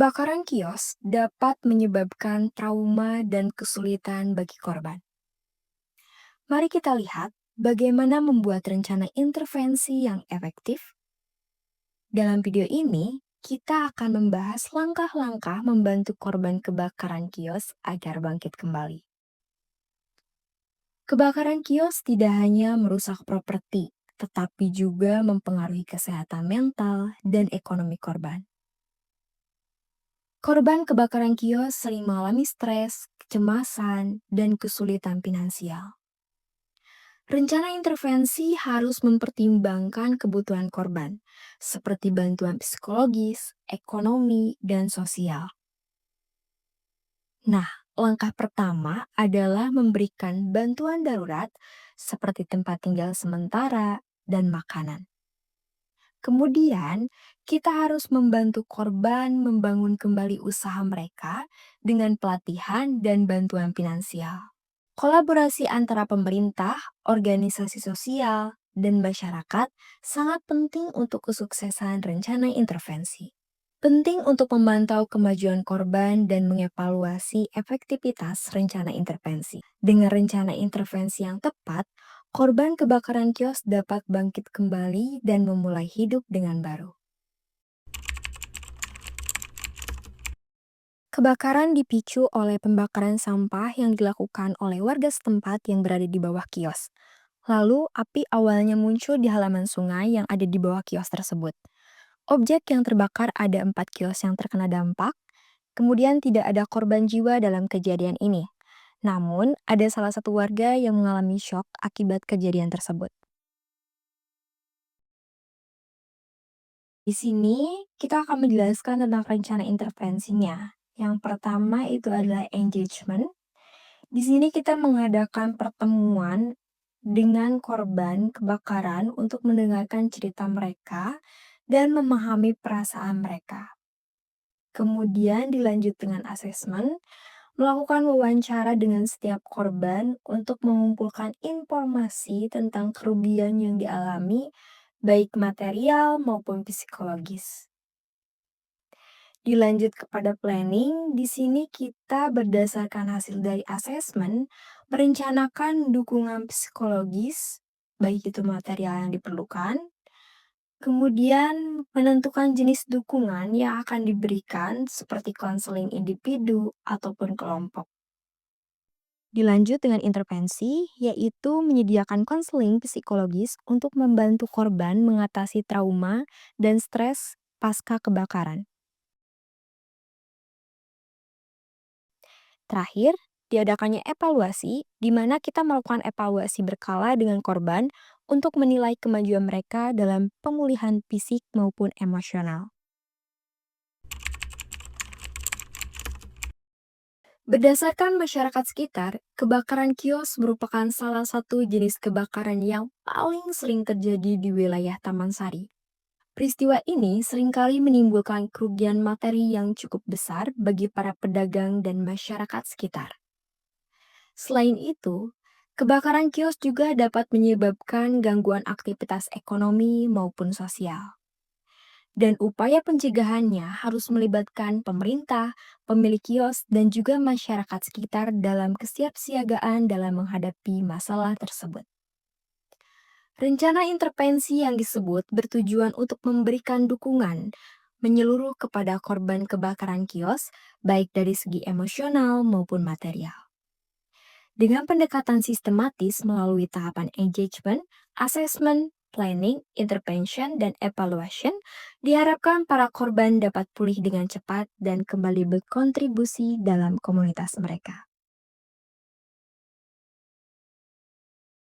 Kebakaran kios dapat menyebabkan trauma dan kesulitan bagi korban. Mari kita lihat bagaimana membuat rencana intervensi yang efektif. Dalam video ini, kita akan membahas langkah-langkah membantu korban kebakaran kios agar bangkit kembali. Kebakaran kios tidak hanya merusak properti, tetapi juga mempengaruhi kesehatan mental dan ekonomi korban. Korban kebakaran kios sering mengalami stres, kecemasan, dan kesulitan finansial. Rencana intervensi harus mempertimbangkan kebutuhan korban, seperti bantuan psikologis, ekonomi, dan sosial. Nah, langkah pertama adalah memberikan bantuan darurat seperti tempat tinggal sementara dan makanan. Kemudian, kita harus membantu korban membangun kembali usaha mereka dengan pelatihan dan bantuan finansial. Kolaborasi antara pemerintah, organisasi sosial, dan masyarakat sangat penting untuk kesuksesan rencana intervensi. Penting untuk memantau kemajuan korban dan mengevaluasi efektivitas rencana intervensi. Dengan rencana intervensi yang tepat, korban kebakaran kios dapat bangkit kembali dan memulai hidup dengan baru. Kebakaran dipicu oleh pembakaran sampah yang dilakukan oleh warga setempat yang berada di bawah kios. Lalu, api awalnya muncul di halaman sungai yang ada di bawah kios tersebut. Objek yang terbakar ada 4 kios yang terkena dampak, kemudian tidak ada korban jiwa dalam kejadian ini. Namun, ada salah satu warga yang mengalami syok akibat kejadian tersebut. Di sini, kita akan menjelaskan tentang rencana intervensinya. Yang pertama itu adalah engagement. Di sini kita mengadakan pertemuan dengan korban kebakaran untuk mendengarkan cerita mereka dan memahami perasaan mereka. Kemudian dilanjut dengan asesmen, melakukan wawancara dengan setiap korban untuk mengumpulkan informasi tentang kerugian yang dialami, baik material maupun psikologis. Dilanjut kepada planning, di sini kita berdasarkan hasil dari asesmen, merencanakan dukungan psikologis, baik itu material yang diperlukan, kemudian menentukan jenis dukungan yang akan diberikan seperti konseling individu ataupun kelompok. Dilanjut dengan intervensi, yaitu menyediakan konseling psikologis untuk membantu korban mengatasi trauma dan stres pasca kebakaran. Terakhir, diadakannya evaluasi, di mana kita melakukan evaluasi berkala dengan korban untuk menilai kemajuan mereka dalam pemulihan fisik maupun emosional. Berdasarkan masyarakat sekitar, kebakaran kios merupakan salah satu jenis kebakaran yang paling sering terjadi di wilayah Taman Sari. Peristiwa ini seringkali menimbulkan kerugian materi yang cukup besar bagi para pedagang dan masyarakat sekitar. Selain itu, kebakaran kios juga dapat menyebabkan gangguan aktivitas ekonomi maupun sosial. Dan upaya pencegahannya harus melibatkan pemerintah, pemilik kios, dan juga masyarakat sekitar dalam kesiapsiagaan dalam menghadapi masalah tersebut. Rencana intervensi yang disebut bertujuan untuk memberikan dukungan menyeluruh kepada korban kebakaran kios, baik dari segi emosional maupun material. Dengan pendekatan sistematis melalui tahapan engagement, assessment, planning, intervention, dan evaluation, diharapkan para korban dapat pulih dengan cepat dan kembali berkontribusi dalam komunitas mereka.